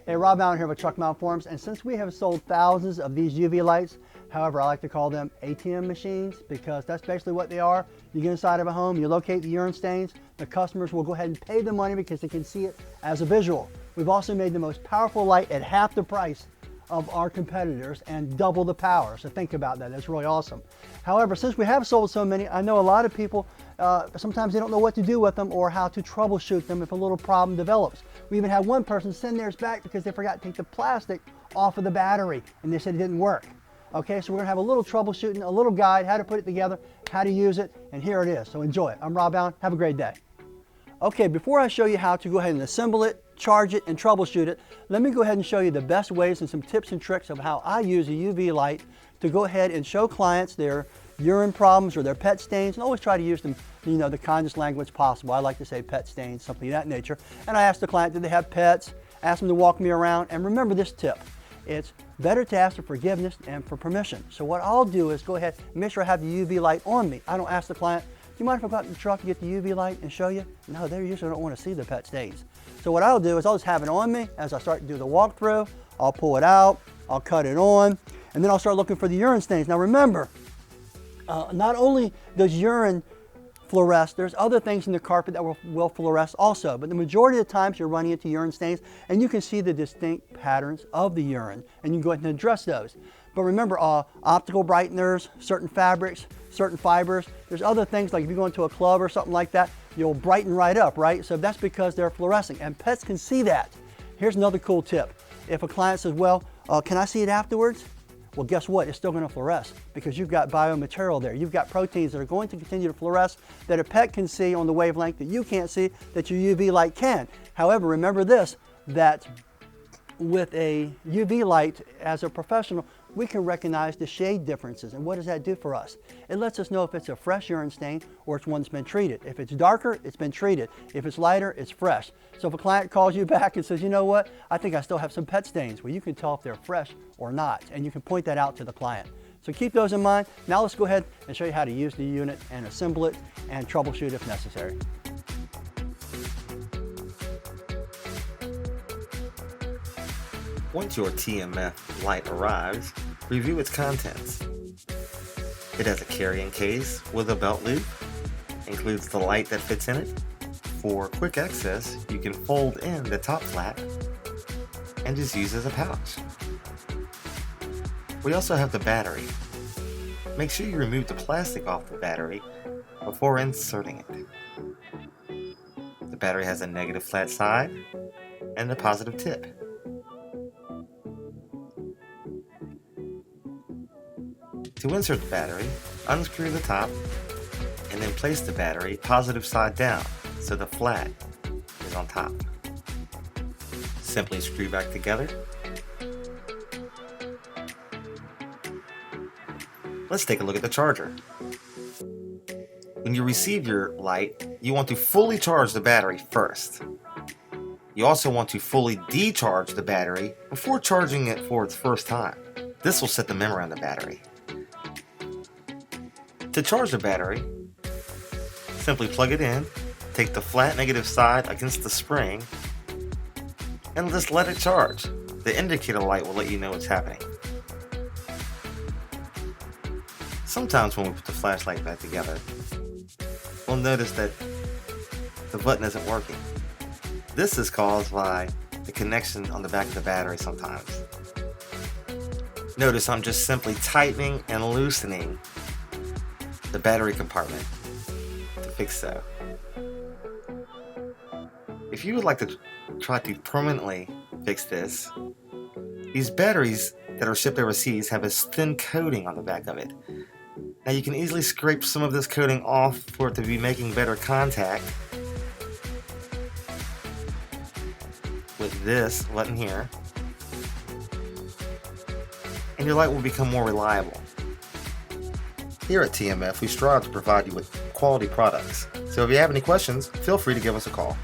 Hey, Rob Allen here with TruckMountForums, and since we have sold thousands of these UV lights, however, I like to call them ATM machines because that's basically what they are. You get inside of a home, you locate the urine stains, the customers will go ahead and pay the money because they can see it as a visual. We've also made the most powerful light at half the price of our competitors and double the power. So think about that, that's really awesome. However, since we have sold so many, I know a lot of people, sometimes they don't know what to do with them or how to troubleshoot them if a little problem develops. We even had one person send theirs back because they forgot to take the plastic off of the battery and they said it didn't work. Okay, so we're gonna have a little troubleshooting, a little guide, how to put it together, how to use it, and here it is. So enjoy it. I'm Rob Allen, have a great day. Okay, before I show you how to go ahead and assemble it, charge it, and troubleshoot it, let me go ahead and show you the best ways and some tips and tricks of how I use a UV light to go ahead and show clients their urine problems or their pet stains, and always try to use them, you know, the kindest language possible. I like to say pet stains, something of that nature. And I ask the client, did they have pets? Ask them to walk me around, and remember this tip. It's better to ask for forgiveness and for permission. So what I'll do is go ahead and make sure I have the UV light on me. I don't ask the client, do you mind if I go out in the truck and get the UV light and show you? No, they usually don't want to see the pet stains. So what I'll do is I'll just have it on me as I start to do the walkthrough. I'll pull it out, I'll cut it on, and then I'll start looking for the urine stains. Now remember, not only does urine fluoresce, there's other things in the carpet that will fluoresce also, but the majority of the times you're running into urine stains and you can see the distinct patterns of the urine and you can go ahead and address those. But remember, optical brighteners, certain fabrics, certain fibers, there's other things like if you go into a club or something like that, you'll brighten right up, right? So that's because they're fluorescing and pets can see that. Here's another cool tip. If a client says, well, can I see it afterwards? Well, guess what? It's still going to fluoresce because you've got biomaterial there. You've got proteins that are going to continue to fluoresce that a pet can see on the wavelength that you can't see, that your UV light can. However, remember this, that with a UV light, as a professional, we can recognize the shade differences. And what does that do for us? It lets us know if it's a fresh urine stain or it's one that's been treated. If it's darker, it's been treated. If it's lighter, it's fresh. So if a client calls you back and says, you know what, I think I still have some pet stains, well, you can tell if they're fresh or not, and you can point that out to the client. So keep those in mind. Now let's go ahead and show you how to use the unit and assemble it and troubleshoot if necessary. Once your TMF light arrives, review its contents. It has a carrying case with a belt loop, includes the light that fits in it. For quick access, you can fold in the top flap and just use as a pouch. We also have the battery. Make sure you remove the plastic off the battery before inserting it. The battery has a negative flat side and a positive tip. To insert the battery, unscrew the top and then place the battery positive side down so the flat is on top. Simply screw back together. Let's take a look at the charger. When you receive your light, you want to fully charge the battery first. You also want to fully decharge the battery before charging it for its first time. This will set the memory on the battery. To charge the battery, simply plug it in, take the flat negative side against the spring, and just let it charge. The indicator light will let you know what's happening. Sometimes when we put the flashlight back together, we'll notice that the button isn't working. This is caused by the connection on the back of the battery sometimes. Notice I'm just simply tightening and loosening the battery compartment to fix so. If you would like to try to permanently fix this, these batteries that are shipped overseas have a thin coating on the back of it. Now you can easily scrape some of this coating off for it to be making better contact with this button here, and your light will become more reliable. Here at TMF, we strive to provide you with quality products. So if you have any questions, feel free to give us a call.